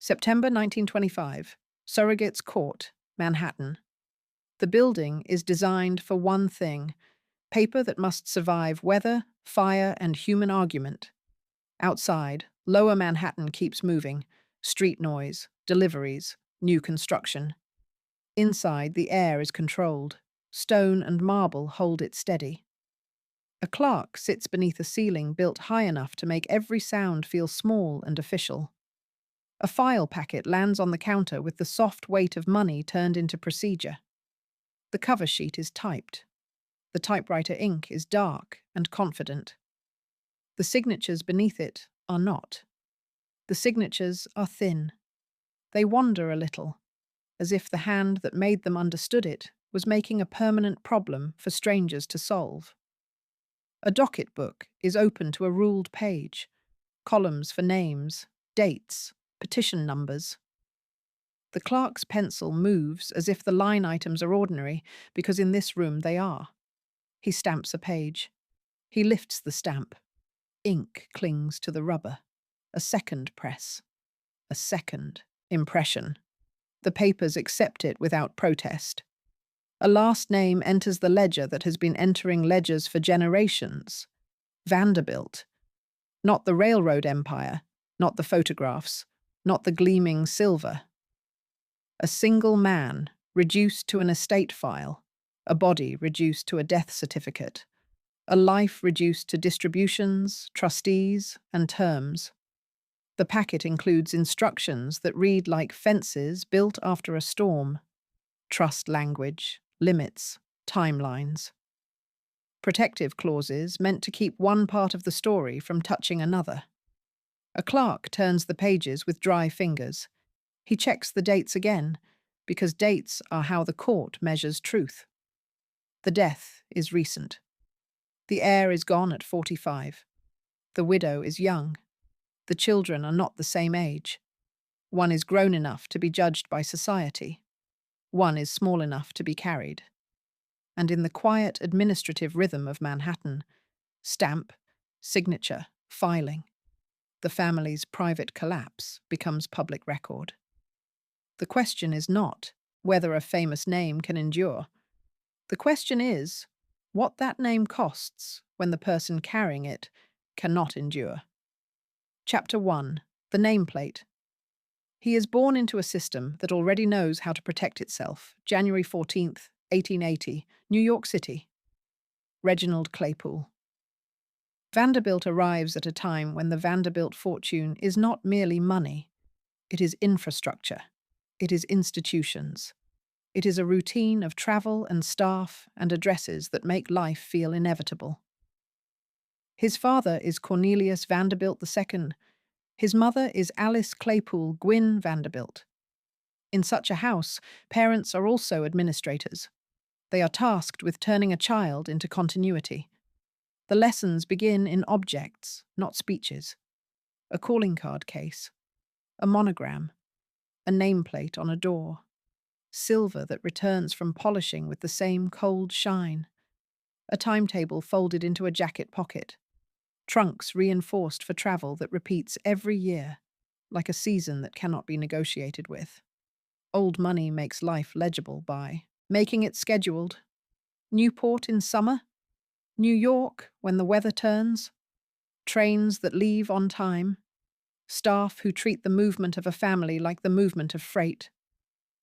September 1925. Surrogates Court, Manhattan. The building is designed for one thing: paper that must survive weather, fire, and human argument. Outside, lower Manhattan keeps moving: street noise, deliveries, new construction. Inside, the air is controlled. Stone and marble hold it steady. A clerk sits beneath a ceiling built high enough to make every sound feel small and official. A file packet lands on the counter with the soft weight of money turned into procedure. The cover sheet is typed. The typewriter ink is dark and confident. The signatures beneath it are not. The signatures are thin. They wander a little, as if the hand that made them understood it was making a permanent problem for strangers to solve. A docket book is open to a ruled page, columns for names, dates, petition numbers. The clerk's pencil moves as if the line items are ordinary, because in this room they are. He stamps a page. He lifts the stamp. Ink clings to the rubber. A second press. A second impression. The papers accept it without protest. A last name enters the ledger that has been entering ledgers for generations. Vanderbilt. Not the railroad empire, not the photographs, not the gleaming silver. A single man, reduced to an estate file, a body reduced to a death certificate, a life reduced to distributions, trustees, and terms. The packet includes instructions that read like fences built after a storm: trust language, limits, timelines. Protective clauses meant to keep one part of the story from touching another. A clerk turns the pages with dry fingers. He checks the dates again, because dates are how the court measures truth. The death is recent. The heir is gone at 45. The widow is young. The children are not the same age. One is grown enough to be judged by society. One is small enough to be carried. And in the quiet administrative rhythm of Manhattan, stamp, signature, filing, the family's private collapse becomes public record. The question is not whether a famous name can endure. The question is what that name costs when the person carrying it cannot endure. Chapter 1. The Nameplate. He is born into a system that already knows how to protect itself. January 14th, 1880, New York City. Reginald Claypool. Vanderbilt arrives at a time when the Vanderbilt fortune is not merely money. It is infrastructure. It is institutions. It is a routine of travel and staff and addresses that make life feel inevitable. His father is Cornelius Vanderbilt II. His mother is Alice Claypool Gwynn Vanderbilt. In such a house, parents are also administrators. They are tasked with turning a child into continuity. The lessons begin in objects, not speeches. A calling card case. A monogram. A nameplate on a door. Silver that returns from polishing with the same cold shine. A timetable folded into a jacket pocket. Trunks reinforced for travel that repeats every year, like a season that cannot be negotiated with. Old money makes life legible by making it scheduled. Newport in summer. New York when the weather turns. Trains that leave on time. Staff who treat the movement of a family like the movement of freight.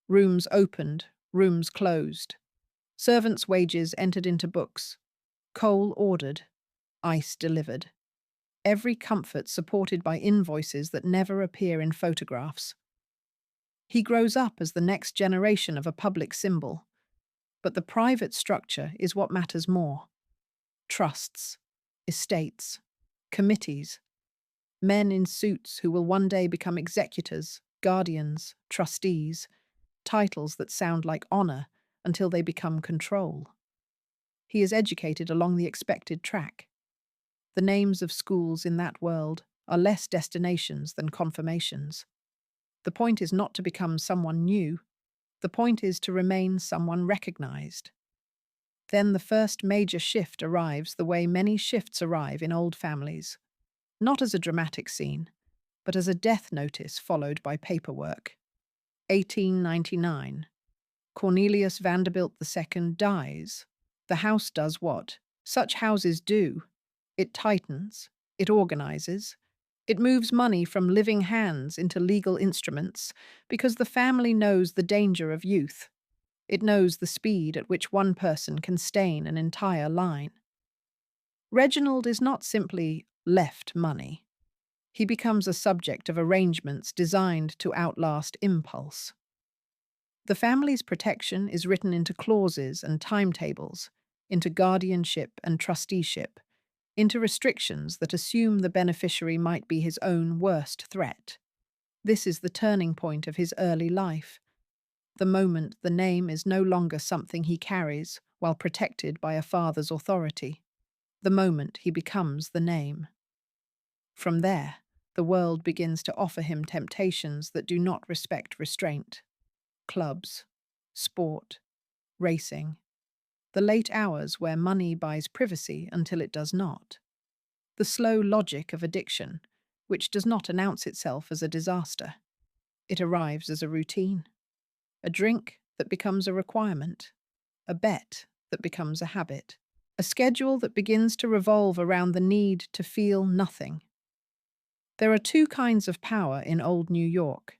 Rooms opened, rooms closed. Servants' wages entered into books. Coal ordered. Ice delivered. Every comfort supported by invoices that never appear in photographs. He grows up as the next generation of a public symbol. But the private structure is what matters more. Trusts, estates, committees, men in suits who will one day become executors, guardians, trustees, titles that sound like honor until they become control. He is educated along the expected track. The names of schools in that world are less destinations than confirmations. The point is not to become someone new. The point is to remain someone recognized. Then the first major shift arrives the way many shifts arrive in old families. Not as a dramatic scene, but as a death notice followed by paperwork. 1899. Cornelius Vanderbilt II dies. The house does what such houses do. It tightens, it organizes, it moves money from living hands into legal instruments because the family knows the danger of youth. It knows the speed at which one person can stain an entire line. Reginald is not simply left money. He becomes a subject of arrangements designed to outlast impulse. The family's protection is written into clauses and timetables, into guardianship and trusteeship, into restrictions that assume the beneficiary might be his own worst threat. This is the turning point of his early life, the moment the name is no longer something he carries while protected by a father's authority, the moment he becomes the name. From there, the world begins to offer him temptations that do not respect restraint. Clubs, sport, racing, the late hours where money buys privacy until it does not. The slow logic of addiction, which does not announce itself as a disaster. It arrives as a routine. A drink that becomes a requirement. A bet that becomes a habit. A schedule that begins to revolve around the need to feel nothing. There are two kinds of power in old New York.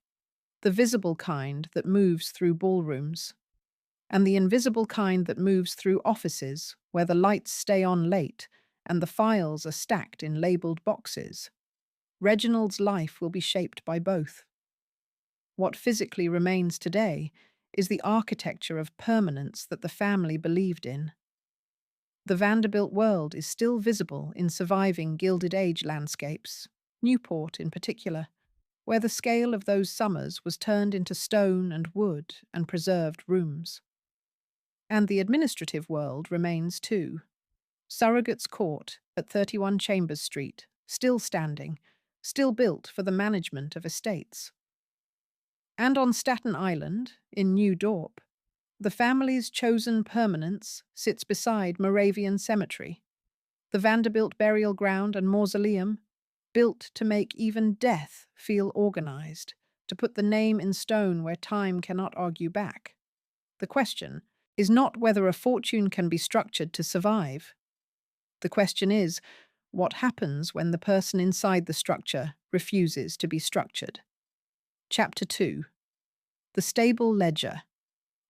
The visible kind that moves through ballrooms, and the invisible kind that moves through offices where the lights stay on late and the files are stacked in labeled boxes. Reginald's life will be shaped by both. What physically remains today is the architecture of permanence that the family believed in. The Vanderbilt world is still visible in surviving Gilded Age landscapes, Newport in particular, where the scale of those summers was turned into stone and wood and preserved rooms. And the administrative world remains too. Surrogate's Court at 31 Chambers Street, still standing, still built for the management of estates. And on Staten Island, in New Dorp, the family's chosen permanence sits beside Moravian Cemetery, the Vanderbilt burial ground and mausoleum, built to make even death feel organized, to put the name in stone where time cannot argue back. The question is not whether a fortune can be structured to survive. The question is, what happens when the person inside the structure refuses to be structured? Chapter 2. The Stable Ledger.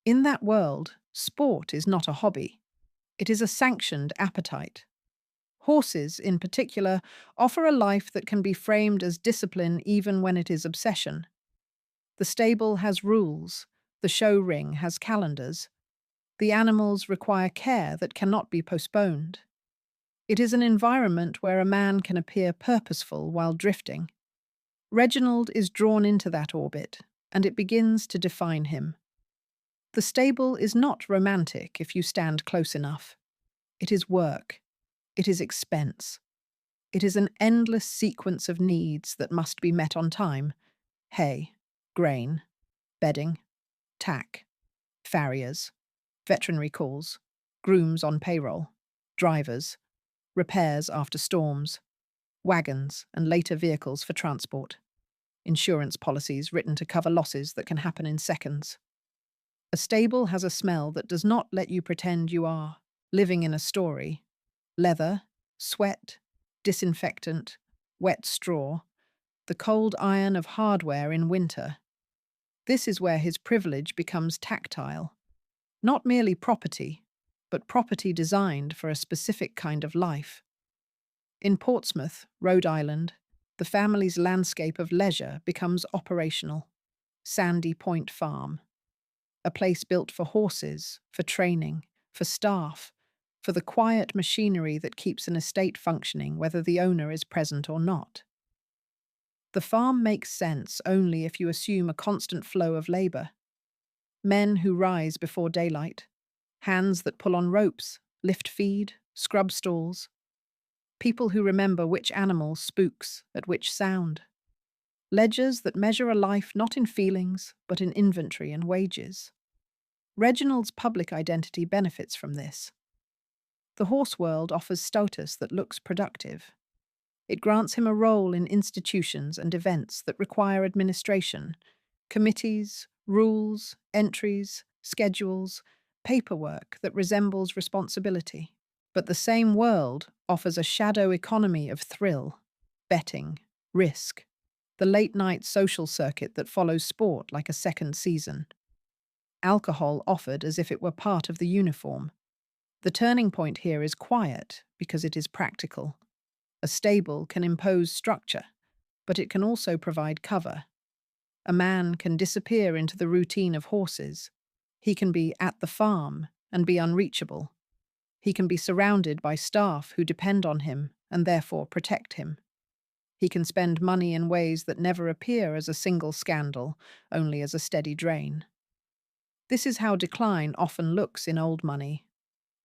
In that world, sport is not a hobby. It is a sanctioned appetite. Horses, in particular, offer a life that can be framed as discipline even when it is obsession. The stable has rules. The show ring has calendars. The animals require care that cannot be postponed. It is an environment where a man can appear purposeful while drifting. Reginald is drawn into that orbit, and it begins to define him. The stable is not romantic if you stand close enough. It is work. It is expense. It is an endless sequence of needs that must be met on time. Hay, grain, bedding, tack, farriers, veterinary calls, grooms on payroll, drivers, repairs after storms, wagons and later vehicles for transport, insurance policies written to cover losses that can happen in seconds. A stable has a smell that does not let you pretend you are living in a story. Leather, sweat, disinfectant, wet straw, the cold iron of hardware in winter. This is where his privilege becomes tactile. Not merely property, but property designed for a specific kind of life. In Portsmouth, Rhode Island, the family's landscape of leisure becomes operational. Sandy Point Farm. A place built for horses, for training, for staff, for the quiet machinery that keeps an estate functioning whether the owner is present or not. The farm makes sense only if you assume a constant flow of labor. Men who rise before daylight, hands that pull on ropes, lift feed, scrub stalls. People who remember which animal spooks at which sound. Ledgers that measure a life not in feelings, but in inventory and wages. Reginald's public identity benefits from this. The horse world offers status that looks productive. It grants him a role in institutions and events that require administration, committees, rules, entries, schedules, paperwork that resembles responsibility. But the same world offers a shadow economy of thrill, betting, risk, the late-night social circuit that follows sport like a second season. Alcohol offered as if it were part of the uniform. The turning point here is quiet because it is practical. A stable can impose structure, but it can also provide cover. A man can disappear into the routine of horses. He can be at the farm and be unreachable. He can be surrounded by staff who depend on him and therefore protect him. He can spend money in ways that never appear as a single scandal, only as a steady drain. This is how decline often looks in old money.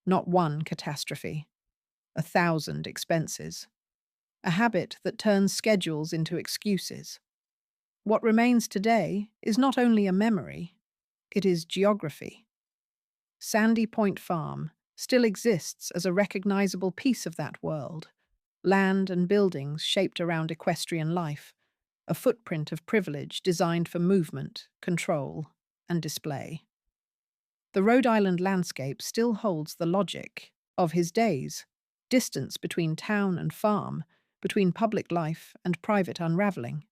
Not one catastrophe, 1,000 expenses. A habit that turns schedules into excuses. What remains today is not only a memory, it is geography. Sandy Point Farm still exists as a recognizable piece of that world. Land and buildings shaped around equestrian life, a footprint of privilege designed for movement, control, and display. The Rhode Island landscape still holds the logic of his days, distance between town and farm, between public life and private unraveling.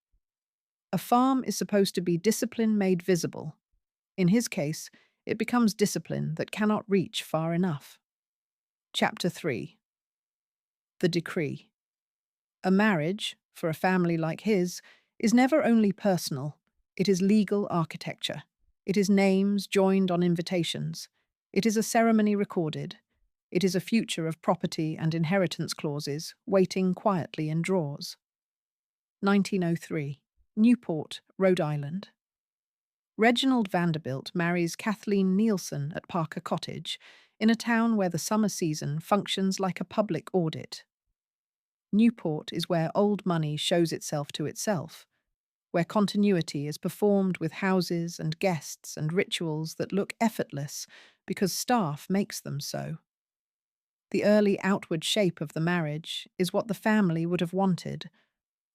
A farm is supposed to be discipline made visible. In his case, it becomes discipline that cannot reach far enough. Chapter 3. The Decree. A marriage, for a family like his, is never only personal, it is legal architecture. It is names joined on invitations. It is a ceremony recorded. It is a future of property and inheritance clauses waiting quietly in drawers. 1903. Newport, Rhode Island. Reginald Vanderbilt marries Kathleen Nielsen at Parker Cottage, in a town where the summer season functions like a public audit. Newport is where old money shows itself to itself, where continuity is performed with houses and guests and rituals that look effortless because staff makes them so. The early outward shape of the marriage is what the family would have wanted: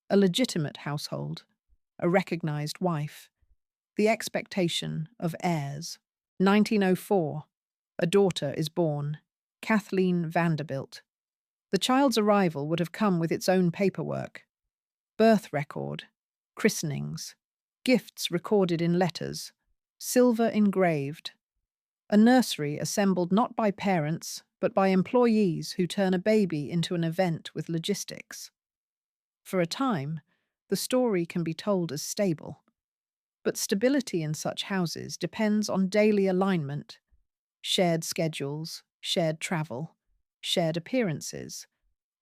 a legitimate household, a recognized wife, the expectation of heirs. 1904. A daughter is born, Kathleen Vanderbilt. The child's arrival would have come with its own paperwork: birth record, christenings, gifts recorded in letters, silver engraved, a nursery assembled not by parents but by employees who turn a baby into an event with logistics. For a time, the story can be told as stable, but stability in such houses depends on daily alignment, shared schedules, shared travel, shared appearances,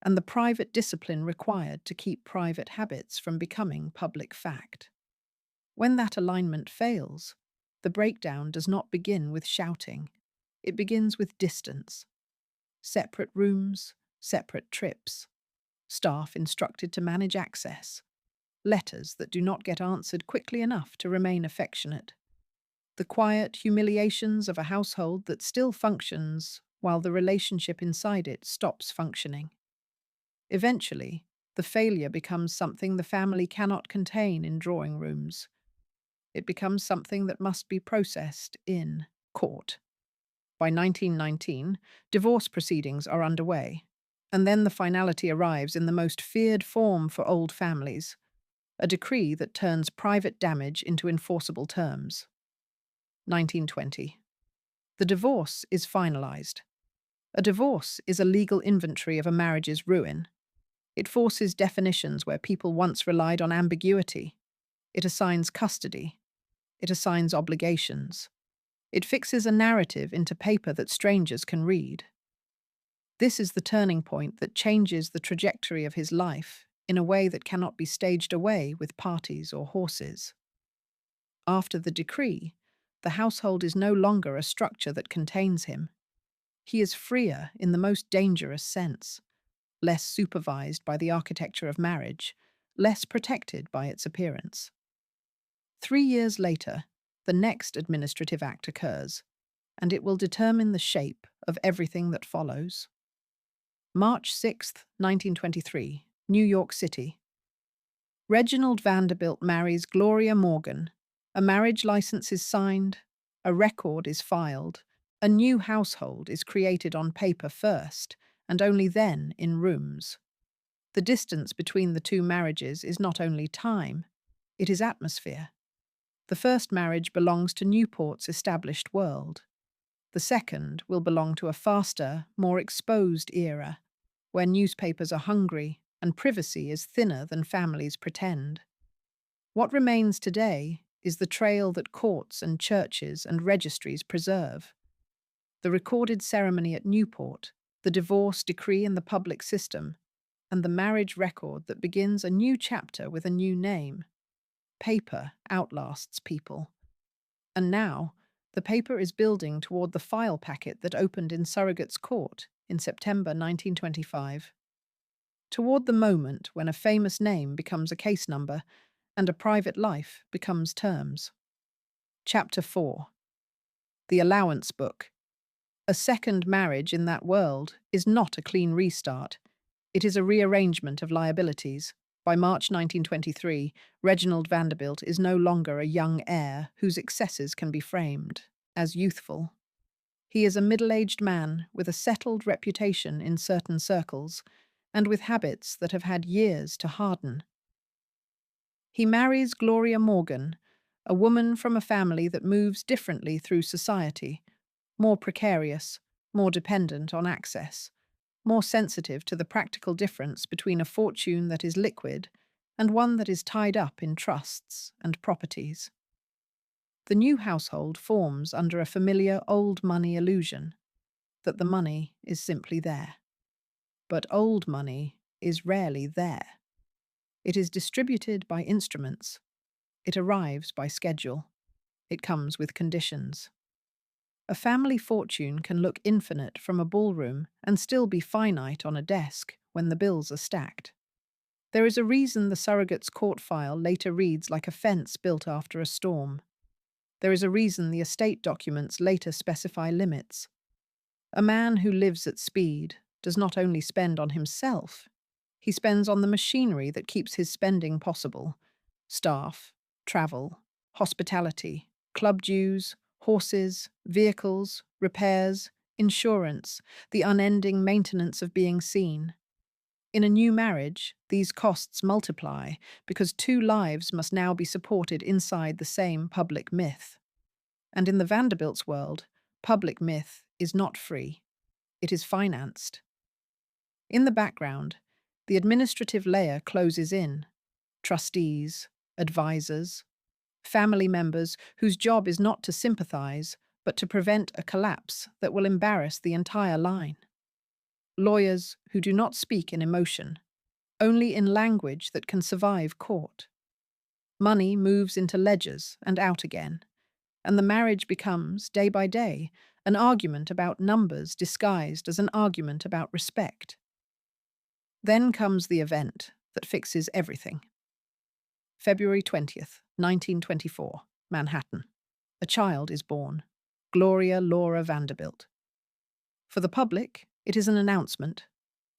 and the private discipline required to keep private habits from becoming public fact. When that alignment fails, the breakdown does not begin with shouting. It begins with distance. Separate rooms, separate trips. Staff instructed to manage access. Letters that do not get answered quickly enough to remain affectionate. The quiet humiliations of a household that still functions while the relationship inside it stops functioning. Eventually, the failure becomes something the family cannot contain in drawing rooms. It becomes something that must be processed in court. By 1919, divorce proceedings are underway, and then the finality arrives in the most feared form for old families: a decree that turns private damage into enforceable terms. 1920. The divorce is finalized. A divorce is a legal inventory of a marriage's ruin. It forces definitions where people once relied on ambiguity. It assigns custody. It assigns obligations. It fixes a narrative into paper that strangers can read. This is the turning point that changes the trajectory of his life in a way that cannot be staged away with parties or horses. After the decree, the household is no longer a structure that contains him. He is freer in the most dangerous sense, less supervised by the architecture of marriage, less protected by its appearance. 3 years later, the next administrative act occurs, and it will determine the shape of everything that follows. March 6, 1923, New York City. Reginald Vanderbilt marries Gloria Morgan. A marriage license is signed, a record is filed, a new household is created on paper first, and only then in rooms. The distance between the two marriages is not only time, it is atmosphere. The first marriage belongs to Newport's established world. The second will belong to a faster, more exposed era, where newspapers are hungry and privacy is thinner than families pretend. What remains today is the trail that courts and churches and registries preserve. The recorded ceremony at Newport, the divorce decree in the public system, and the marriage record that begins a new chapter with a new name. Paper outlasts people. And now, the paper is building toward the file packet that opened in Surrogate's Court in September 1925. Toward the moment when a famous name becomes a case number and a private life becomes terms. Chapter 4. The Allowance Book. A second marriage in that world is not a clean restart. It is a rearrangement of liabilities. By March 1923, Reginald Vanderbilt is no longer a young heir whose excesses can be framed as youthful. He is a middle-aged man with a settled reputation in certain circles and with habits that have had years to harden. He marries Gloria Morgan, a woman from a family that moves differently through society, more precarious, more dependent on access, more sensitive to the practical difference between a fortune that is liquid and one that is tied up in trusts and properties. The new household forms under a familiar old money illusion, that the money is simply there. But old money is rarely there. It is distributed by instruments. It arrives by schedule. It comes with conditions. A family fortune can look infinite from a ballroom and still be finite on a desk when the bills are stacked. There is a reason the surrogate's court file later reads like a fence built after a storm. There is a reason the estate documents later specify limits. A man who lives at speed does not only spend on himself, he spends on the machinery that keeps his spending possible: staff, travel, hospitality, club dues, horses, vehicles, repairs, insurance, the unending maintenance of being seen. In a new marriage, these costs multiply because two lives must now be supported inside the same public myth. And in the Vanderbilts' world, public myth is not free. It is financed. In the background, the administrative layer closes in: trustees, advisors, family members whose job is not to sympathize, but to prevent a collapse that will embarrass the entire line. Lawyers who do not speak in emotion, only in language that can survive court. Money moves into ledgers and out again, and the marriage becomes, day by day, an argument about numbers disguised as an argument about respect. Then comes the event that fixes everything. February 20th, 1924, Manhattan. A child is born, Gloria Laura Vanderbilt. For the public, it is an announcement.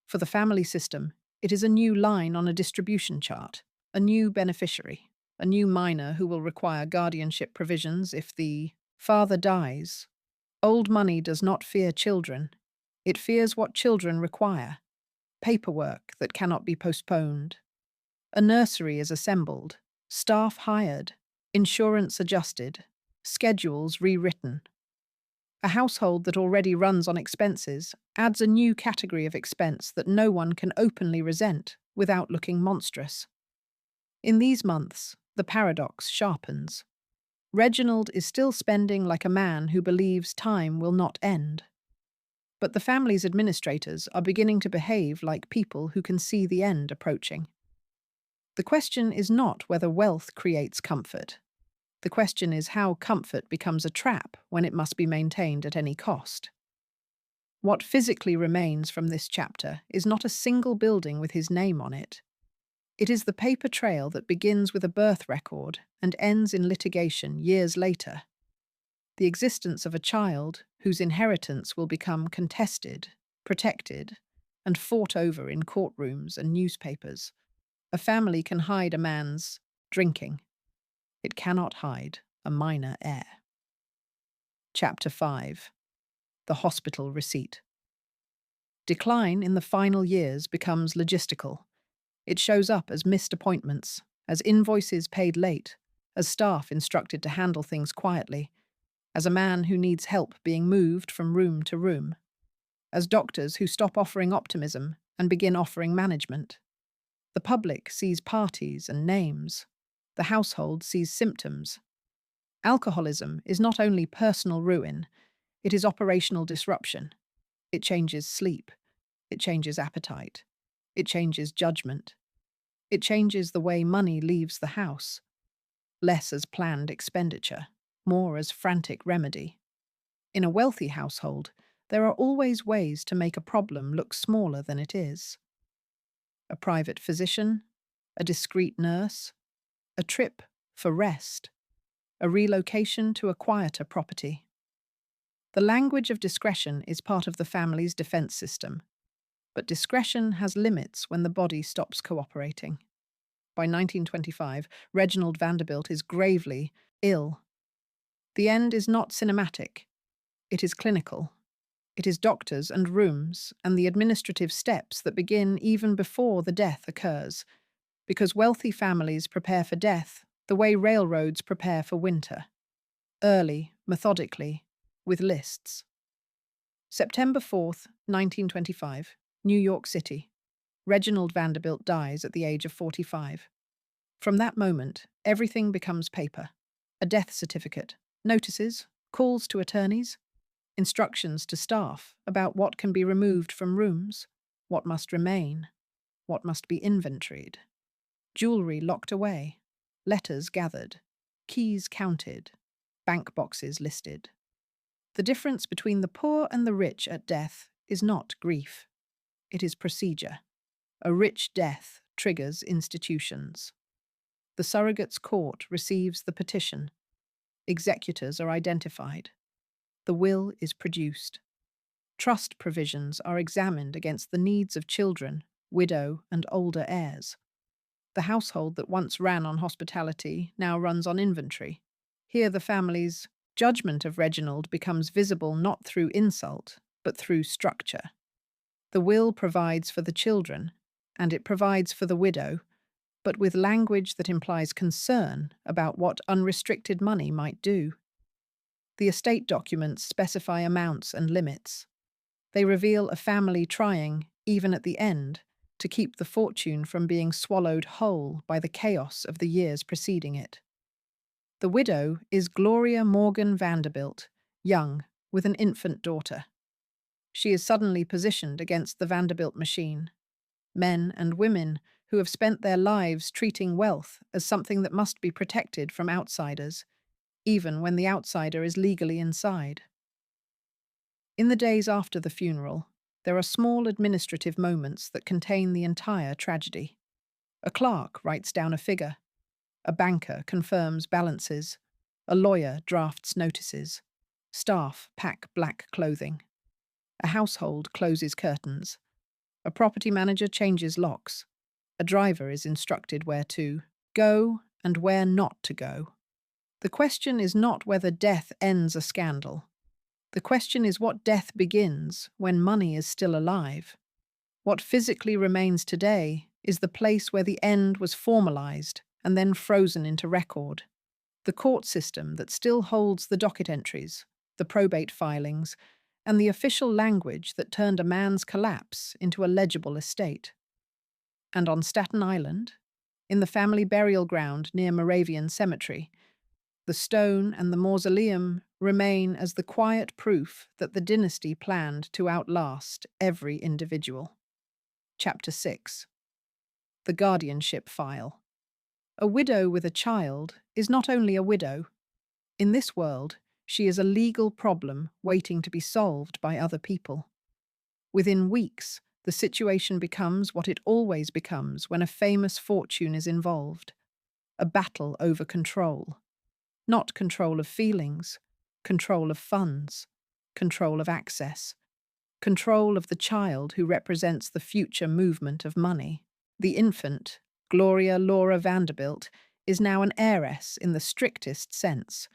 For the family system, it is a new line on a distribution chart, a new beneficiary, a new minor who will require guardianship provisions if the father dies. Old money does not fear children. It fears what children require: paperwork that cannot be postponed. A nursery is assembled, staff hired, insurance adjusted, schedules rewritten. A household that already runs on expenses adds a new category of expense that no one can openly resent without looking monstrous. In these months, the paradox sharpens. Reginald is still spending like a man who believes time will not end. But the family's administrators are beginning to behave like people who can see the end approaching. The question is not whether wealth creates comfort. The question is how comfort becomes a trap when it must be maintained at any cost. What physically remains from this chapter is not a single building with his name on it. It is the paper trail that begins with a birth record and ends in litigation years later. The existence of a child whose inheritance will become contested, protected, and fought over in courtrooms and newspapers. A family can hide a man's drinking. It cannot hide a minor heir. Chapter 5. The Hospital Receipt. Decline in the final years becomes logistical. It shows up as missed appointments, as invoices paid late, as staff instructed to handle things quietly, as a man who needs help being moved from room to room, as doctors who stop offering optimism and begin offering management. The public sees parties and names. The household sees symptoms. Alcoholism is not only personal ruin, it is operational disruption. It changes sleep. It changes appetite. It changes judgment. It changes the way money leaves the house. Less as planned expenditure, more as frantic remedy. In a wealthy household, there are always ways to make a problem look smaller than it is. A private physician, a discreet nurse, a trip for rest, a relocation to a quieter property. The language of discretion is part of the family's defense system, but discretion has limits when the body stops cooperating. By 1925, Reginald Vanderbilt is gravely ill. The end is not cinematic. It is clinical. It is doctors and rooms and the administrative steps that begin even before the death occurs, because wealthy families prepare for death the way railroads prepare for winter. Early, methodically, with lists. September 4th, 1925, New York City. Reginald Vanderbilt dies at the age of 45. From that moment, everything becomes paper. A death certificate, notices, calls to attorneys, instructions to staff about what can be removed from rooms, what must remain, what must be inventoried. Jewelry locked away, letters gathered, keys counted, bank boxes listed. The difference between the poor and the rich at death is not grief. It is procedure. A rich death triggers institutions. The surrogate's court receives the petition. Executors are identified. The will is produced. Trust provisions are examined against the needs of children, widow, and older heirs. The household that once ran on hospitality now runs on inventory. Here the family's judgment of Reginald becomes visible not through insult, but through structure. The will provides for the children, and it provides for the widow, but with language that implies concern about what unrestricted money might do. The estate documents specify amounts and limits. They reveal a family trying, even at the end, to keep the fortune from being swallowed whole by the chaos of the years preceding it. The widow is Gloria Morgan Vanderbilt, young, with an infant daughter. She is suddenly positioned against the Vanderbilt machine. Men and women who have spent their lives treating wealth as something that must be protected from outsiders, even when the outsider is legally inside. In the days after the funeral, there are small administrative moments that contain the entire tragedy. A clerk writes down a figure. A banker confirms balances. A lawyer drafts notices. Staff pack black clothing. A household closes curtains. A property manager changes locks. A driver is instructed where to go and where not to go. The question is not whether death ends a scandal. The question is what death begins when money is still alive. What physically remains today is the place where the end was formalized and then frozen into record. The court system that still holds the docket entries, the probate filings, and the official language that turned a man's collapse into a legible estate. And on Staten Island, in the family burial ground near Moravian Cemetery, the stone and the mausoleum remain as the quiet proof that the dynasty planned to outlast every individual. Chapter 6. The Guardianship File. A widow with a child is not only a widow. In this world, she is a legal problem waiting to be solved by other people. Within weeks, the situation becomes what it always becomes when a famous fortune is involved: a battle over control. Not control of feelings, control of funds, control of access, control of the child who represents the future movement of money. The infant, Gloria Laura Vanderbilt, is now an heiress in the strictest sense.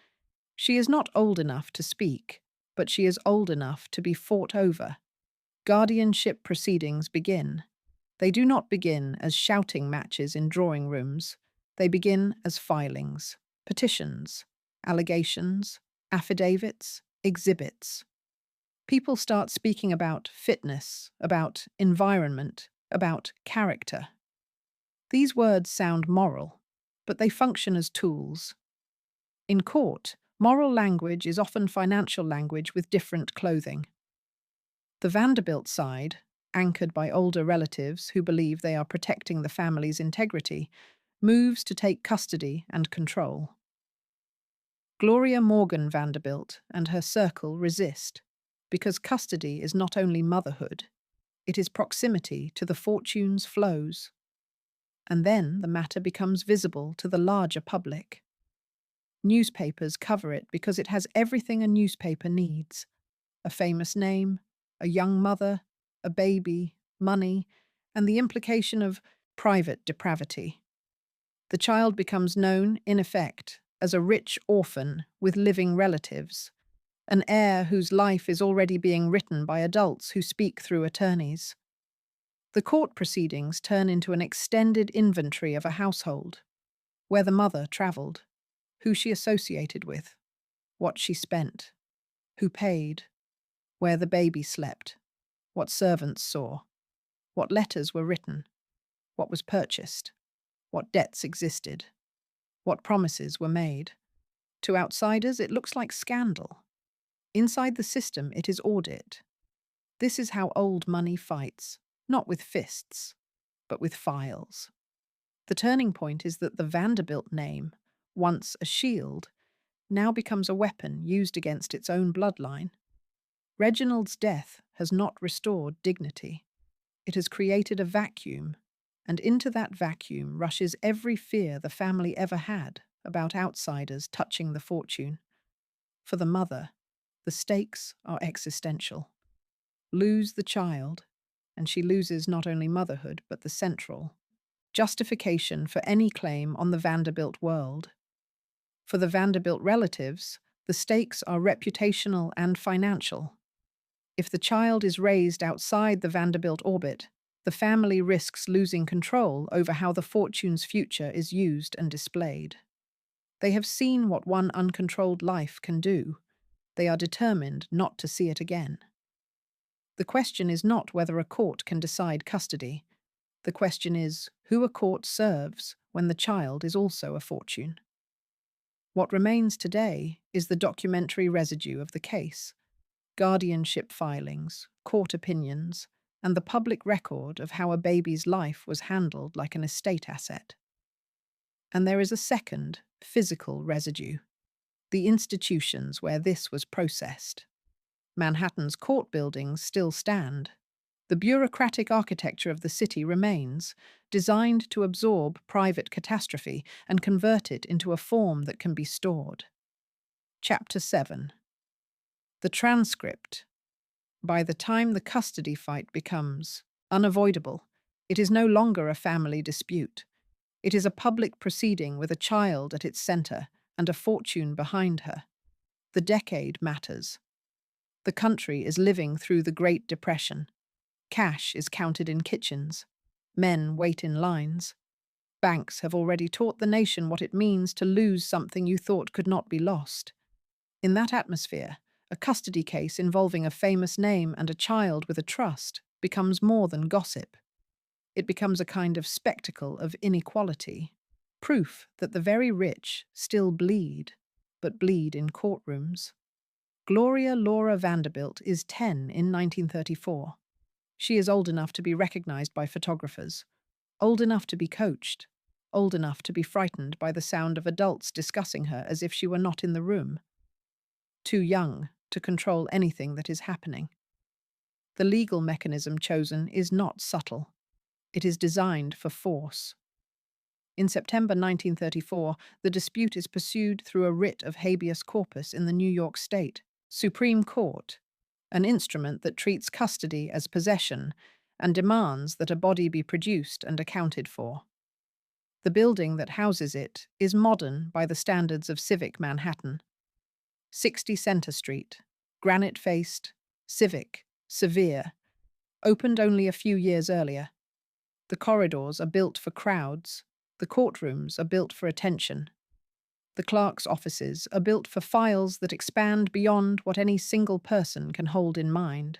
She is not old enough to speak, but she is old enough to be fought over. Guardianship proceedings begin. They do not begin as shouting matches in drawing rooms. They begin as filings, petitions, allegations, affidavits, exhibits. People start speaking about fitness, about environment, about character. These words sound moral, but they function as tools. In court, moral language is often financial language with different clothing. The Vanderbilt side, anchored by older relatives who believe they are protecting the family's integrity, moves to take custody and control. Gloria Morgan Vanderbilt and her circle resist, because custody is not only motherhood, it is proximity to the fortune's flows. And then the matter becomes visible to the larger public. Newspapers cover it because it has everything a newspaper needs: a famous name, a young mother, a baby, money, and the implication of private depravity. The child becomes known, in effect, as a rich orphan with living relatives, an heir whose life is already being written by adults who speak through attorneys. The court proceedings turn into an extended inventory of a household: where the mother travelled, who she associated with, what she spent, who paid, where the baby slept, what servants saw, what letters were written, what was purchased, what debts existed, what promises were made. To outsiders, it looks like scandal. Inside the system, it is audit. This is how old money fights, not with fists, but with files. The turning point is that the Vanderbilt name, once a shield, now becomes a weapon used against its own bloodline. Reginald's death has not restored dignity. It has created a vacuum, and into that vacuum rushes every fear the family ever had about outsiders touching the fortune. For the mother, the stakes are existential. Lose the child, and she loses not only motherhood but the central justification for any claim on the Vanderbilt world. For the Vanderbilt relatives, the stakes are reputational and financial. If the child is raised outside the Vanderbilt orbit, the family risks losing control over how the fortune's future is used and displayed. They have seen what one uncontrolled life can do. They are determined not to see it again. The question is not whether a court can decide custody. The question is who a court serves when the child is also a fortune. What remains today is the documentary residue of the case: guardianship filings, court opinions, and the public record of how a baby's life was handled like an estate asset. And there is a second, physical residue: the institutions where this was processed. Manhattan's court buildings still stand. The bureaucratic architecture of the city remains, designed to absorb private catastrophe and convert it into a form that can be stored. Chapter 7. The transcript. By the time the custody fight becomes unavoidable, it is no longer a family dispute. It is a public proceeding with a child at its center and a fortune behind her. The decade matters. The country is living through the Great Depression. Cash is counted in kitchens. Men wait in lines. Banks have already taught the nation what it means to lose something you thought could not be lost. In that atmosphere, a custody case involving a famous name and a child with a trust becomes more than gossip. It becomes a kind of spectacle of inequality, proof that the very rich still bleed, but bleed in courtrooms. Gloria Laura Vanderbilt is 10 in 1934. She is old enough to be recognized by photographers, old enough to be coached, old enough to be frightened by the sound of adults discussing her as if she were not in the room. Too young to control anything that is happening. The legal mechanism chosen is not subtle. It is designed for force. In September 1934, the dispute is pursued through a writ of habeas corpus in the New York State Supreme Court. an instrument that treats custody as possession and demands that a body be produced and accounted for. The building that houses it is modern by the standards of civic Manhattan. 60 Center Street, granite-faced, civic, severe, opened only a few years earlier. The corridors are built for crowds, the courtrooms are built for attention. The clerk's offices are built for files that expand beyond what any single person can hold in mind.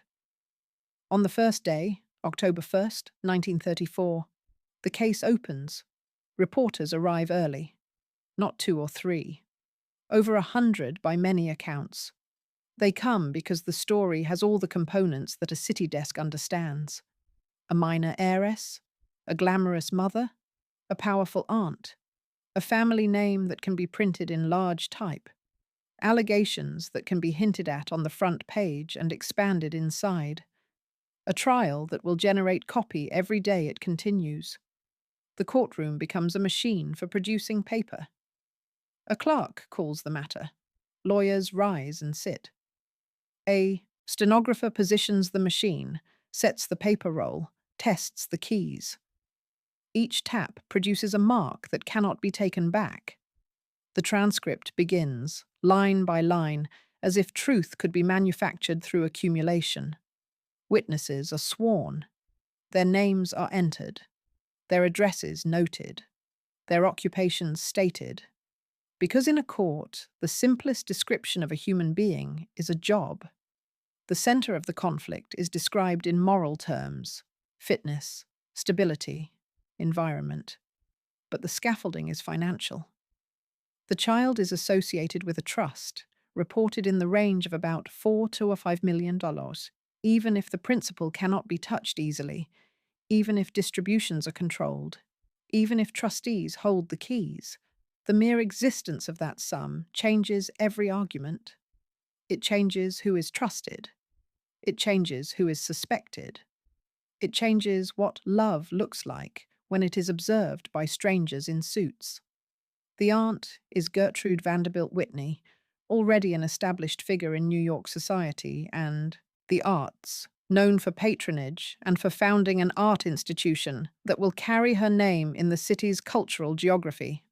On the first day, October 1st, 1934, the case opens. Reporters arrive early. Not 2 or 3. Over 100 by many accounts. They come because the story has all the components that a city desk understands. A minor heiress, a glamorous mother, a powerful aunt, a family name that can be printed in large type, allegations that can be hinted at on the front page and expanded inside, a trial that will generate copy every day it continues. The courtroom becomes a machine for producing paper. A clerk calls the matter. Lawyers rise and sit. A stenographer positions the machine, sets the paper roll, tests the keys. Each tap produces a mark that cannot be taken back. The transcript begins, line by line, as if truth could be manufactured through accumulation. Witnesses are sworn. Their names are entered. Their addresses noted. Their occupations stated. Because in a court, the simplest description of a human being is a job. The center of the conflict is described in moral terms: fitness, stability, environment. But the scaffolding is financial. The child is associated with a trust, reported in the range of about $4 to $5 million, even if the principal cannot be touched easily, even if distributions are controlled, even if trustees hold the keys. The mere existence of that sum changes every argument. It changes who is trusted. It changes who is suspected. It changes what love looks like when it is observed by strangers in suits. The aunt is Gertrude Vanderbilt Whitney, already an established figure in New York society, and the arts, known for patronage and for founding an art institution that will carry her name in the city's cultural geography.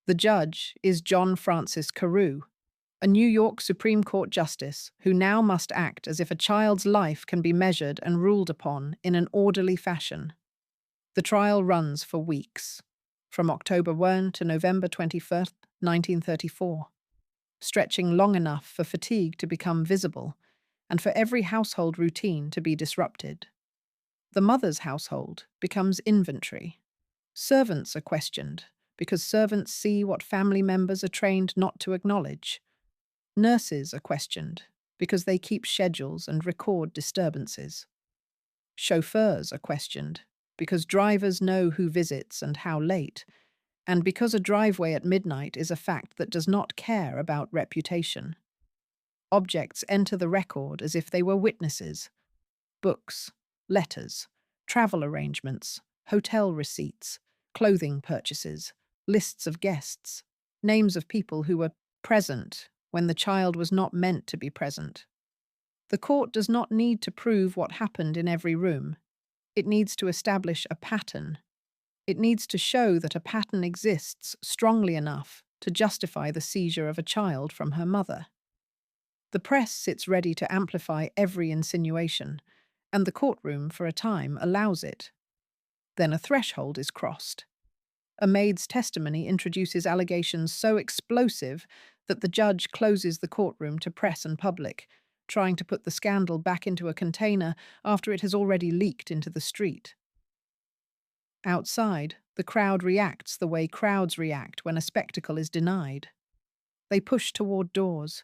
The judge is John Francis Carew, a New York Supreme Court justice who now must act as if a child's life can be measured and ruled upon in an orderly fashion. The trial runs for weeks, from October 1 to November 21st, 1934, stretching long enough for fatigue to become visible and for every household routine to be disrupted. The mother's household becomes inventory. Servants are questioned because servants see what family members are trained not to acknowledge. Nurses are questioned because they keep schedules and record disturbances. Chauffeurs are questioned because drivers know who visits and how late, and because a driveway at midnight is a fact that does not care about reputation. Objects enter the record as if they were witnesses. Books, letters, travel arrangements, hotel receipts, clothing purchases, lists of guests, names of people who were present when the child was not meant to be present. The court does not need to prove what happened in every room. It needs to establish a pattern. It needs to show that a pattern exists strongly enough to justify the seizure of a child from her mother. The press sits ready to amplify every insinuation, and the courtroom, for a time, allows it. Then a threshold is crossed. A maid's testimony introduces allegations so explosive that the judge closes the courtroom to press and public, trying to put the scandal back into a container after it has already leaked into the street. Outside, the crowd reacts the way crowds react when a spectacle is denied. They push toward doors.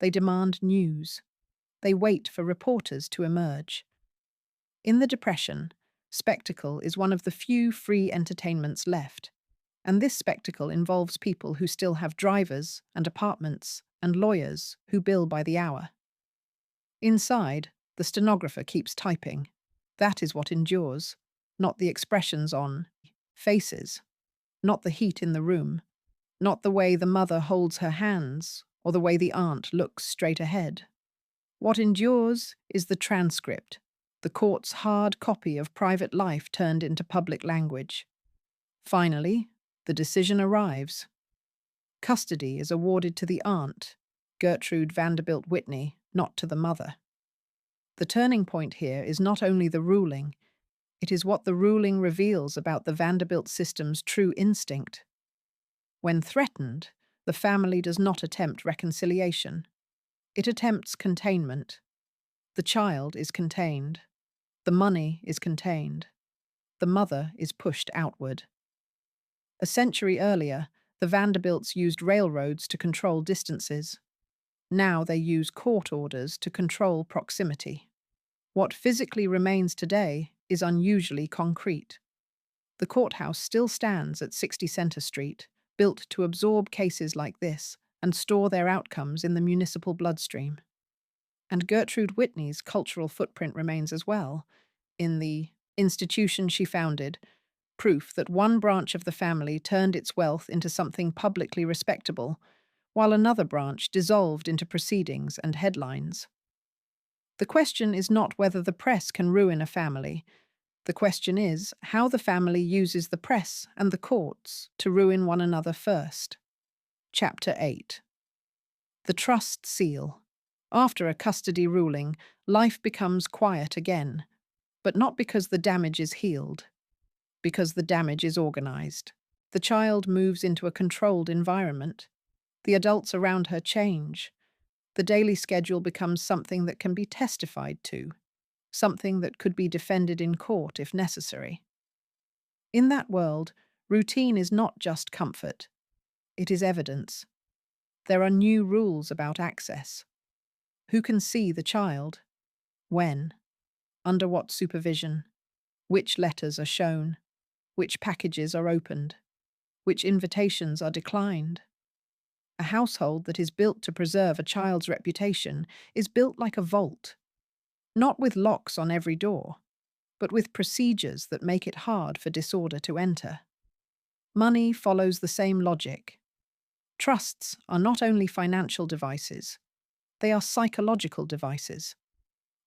They demand news. They wait for reporters to emerge. In the Depression, spectacle is one of the few free entertainments left, and this spectacle involves people who still have drivers and apartments and lawyers who bill by the hour. Inside, the stenographer keeps typing. That is what endures, not the expressions on faces, not the heat in the room, not the way the mother holds her hands or the way the aunt looks straight ahead. What endures is the transcript, the court's hard copy of private life turned into public language. Finally, the decision arrives. Custody is awarded to the aunt, Gertrude Vanderbilt Whitney, not to the mother. The turning point here is not only the ruling, it is what the ruling reveals about the Vanderbilt system's true instinct. When threatened, the family does not attempt reconciliation. It attempts containment. The child is contained. The money is contained. The mother is pushed outward. A century earlier, the Vanderbilts used railroads to control distances. Now they use court orders to control proximity. What physically remains today is unusually concrete. The courthouse still stands at 60 Center Street, built to absorb cases like this and store their outcomes in the municipal bloodstream. And Gertrude Whitney's cultural footprint remains as well, in the institution she founded, proof that one branch of the family turned its wealth into something publicly respectable, while another branch dissolved into proceedings and headlines. The question is not whether the press can ruin a family. The question is how the family uses the press and the courts to ruin one another first. Chapter 8. The Trust Seal. After a custody ruling, life becomes quiet again, but not because the damage is healed, because the damage is organized. The child moves into a controlled environment. The adults around her change. The daily schedule becomes something that can be testified to, something that could be defended in court if necessary. In that world, routine is not just comfort. It is evidence. There are new rules about access. Who can see the child? When? Under what supervision? Which letters are shown? Which packages are opened? Which invitations are declined? A household that is built to preserve a child's reputation is built like a vault, not with locks on every door, but with procedures that make it hard for disorder to enter. Money follows the same logic. Trusts are not only financial devices, they are psychological devices.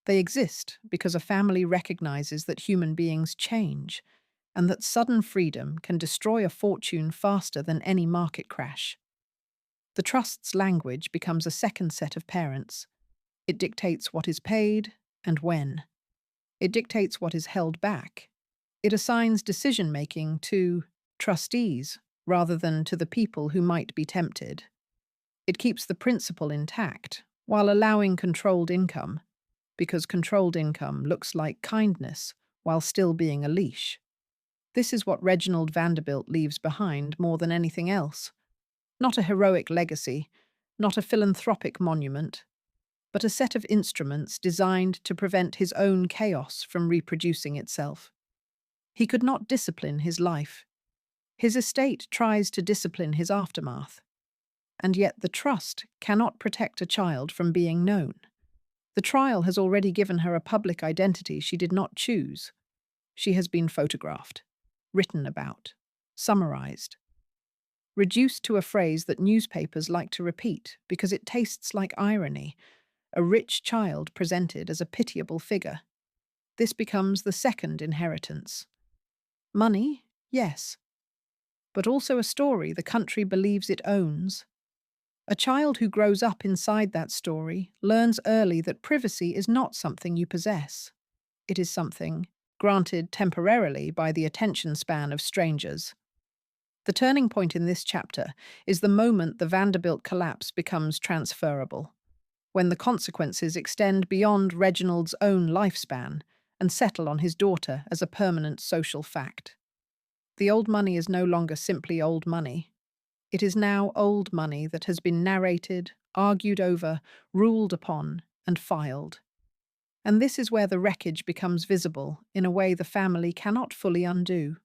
They exist because a family recognizes that human beings change and that sudden freedom can destroy a fortune faster than any market crash. The trust's language becomes a second set of parents. It dictates what is paid and when. It dictates what is held back. It assigns decision-making to trustees rather than to the people who might be tempted. It keeps the principle intact while allowing controlled income, because controlled income looks like kindness while still being a leash. This is what Reginald Vanderbilt leaves behind more than anything else. Not a heroic legacy, not a philanthropic monument, but a set of instruments designed to prevent his own chaos from reproducing itself. He could not discipline his life. His estate tries to discipline his aftermath. And yet the trust cannot protect a child from being known. The trial has already given her a public identity she did not choose. She has been photographed, written about, summarized, reduced to a phrase that newspapers like to repeat because it tastes like irony, a rich child presented as a pitiable figure. This becomes the second inheritance. Money, yes, but also a story the country believes it owns. A child who grows up inside that story learns early that privacy is not something you possess. It is something granted temporarily by the attention span of strangers. The turning point in this chapter is the moment the Vanderbilt collapse becomes transferable, when the consequences extend beyond Reginald's own lifespan and settle on his daughter as a permanent social fact. The old money is no longer simply old money. It is now old money that has been narrated, argued over, ruled upon, and filed. And this is where the wreckage becomes visible in a way the family cannot fully undo.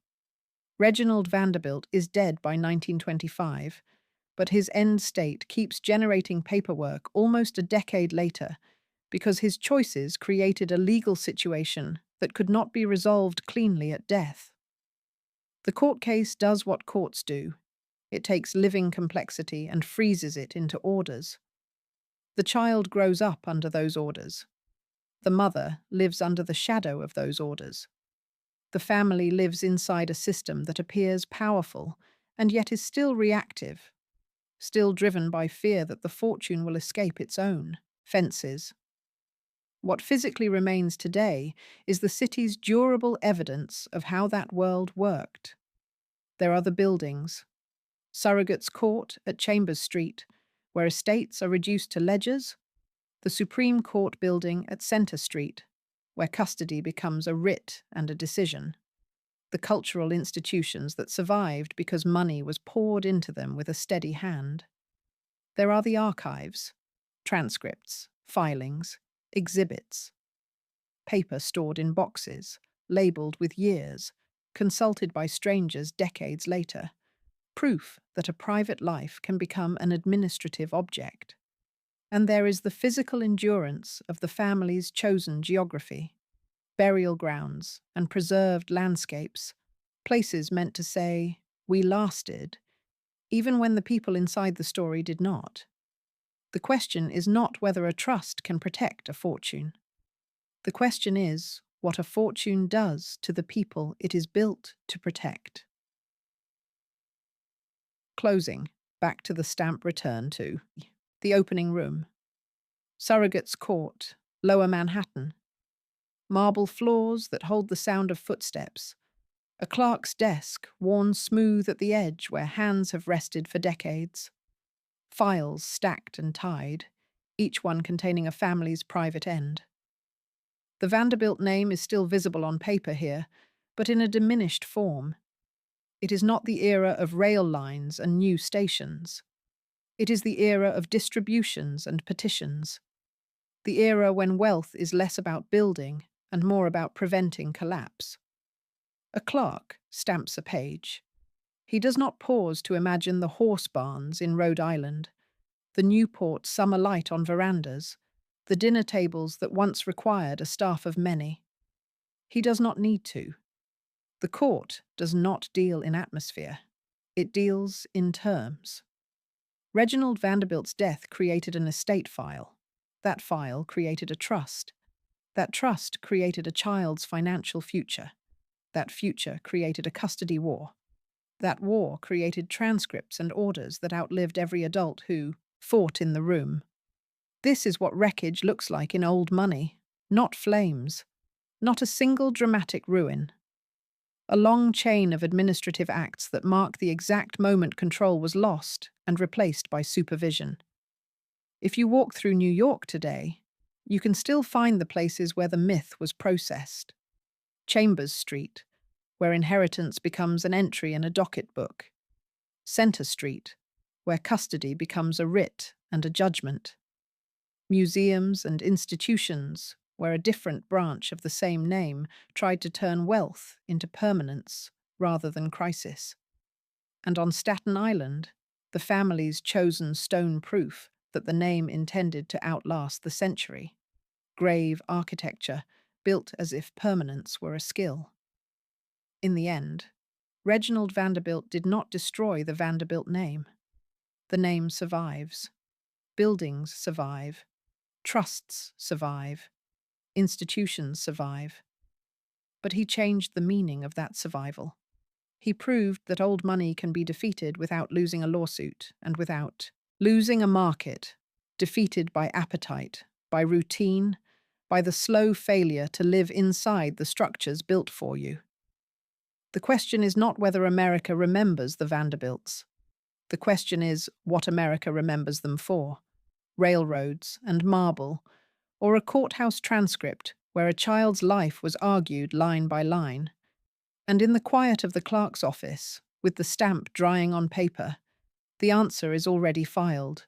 Reginald Vanderbilt is dead by 1925, but his end state keeps generating paperwork almost a decade later because his choices created a legal situation that could not be resolved cleanly at death. The court case does what courts do. It takes living complexity and freezes it into orders. The child grows up under those orders. The mother lives under the shadow of those orders. The family lives inside a system that appears powerful and yet is still reactive, still driven by fear that the fortune will escape its own fences. What physically remains today is the city's durable evidence of how that world worked. There are the buildings: Surrogate's Court at Chambers Street, where estates are reduced to ledgers; the Supreme Court building at Center Street, where custody becomes a writ and a decision; the cultural institutions that survived because money was poured into them with a steady hand. There are the archives: transcripts, filings, exhibits, paper stored in boxes, labeled with years, consulted by strangers decades later, proof that a private life can become an administrative object. And there is the physical endurance of the family's chosen geography: burial grounds and preserved landscapes, places meant to say, "We lasted," even when the people inside the story did not. The question is not whether a trust can protect a fortune. The question is what a fortune does to the people it is built to protect. Closing. Back to the stamp return to the opening room. Surrogate's Court, Lower Manhattan. Marble floors that hold the sound of footsteps. A clerk's desk worn smooth at the edge where hands have rested for decades. Files stacked and tied, each one containing a family's private end. The Vanderbilt name is still visible on paper here, but in a diminished form. It is not the era of rail lines and new stations. It is the era of distributions and petitions. The era when wealth is less about building and more about preventing collapse. A clerk stamps a page. He does not pause to imagine the horse barns in Rhode Island, the Newport summer light on verandas, the dinner tables that once required a staff of many. He does not need to. The court does not deal in atmosphere. It deals in terms. Reginald Vanderbilt's death created an estate file. That file created a trust. That trust created a child's financial future. That future created a custody war. That war created transcripts and orders that outlived every adult who fought in the room. This is what wreckage looks like in old money, not flames, not a single dramatic ruin. A long chain of administrative acts that mark the exact moment control was lost and replaced by supervision. If you walk through New York today, you can still find the places where the myth was processed. Chambers Street, where inheritance becomes an entry in a docket book. Center Street, where custody becomes a writ and a judgment. Museums and institutions, where a different branch of the same name tried to turn wealth into permanence rather than crisis. And on Staten Island, the family's chosen stone proof that the name intended to outlast the century. Grave architecture, built as if permanence were a skill. In the end, Reginald Vanderbilt did not destroy the Vanderbilt name. The name survives. Buildings survive. Trusts survive. Institutions survive. But he changed the meaning of that survival. He proved that old money can be defeated without losing a lawsuit and without losing a market, defeated by appetite, by routine, by the slow failure to live inside the structures built for you. The question is not whether America remembers the Vanderbilts. The question is what America remembers them for: railroads and marble, or a courthouse transcript where a child's life was argued line by line. And in the quiet of the clerk's office, with the stamp drying on paper, the answer is already filed.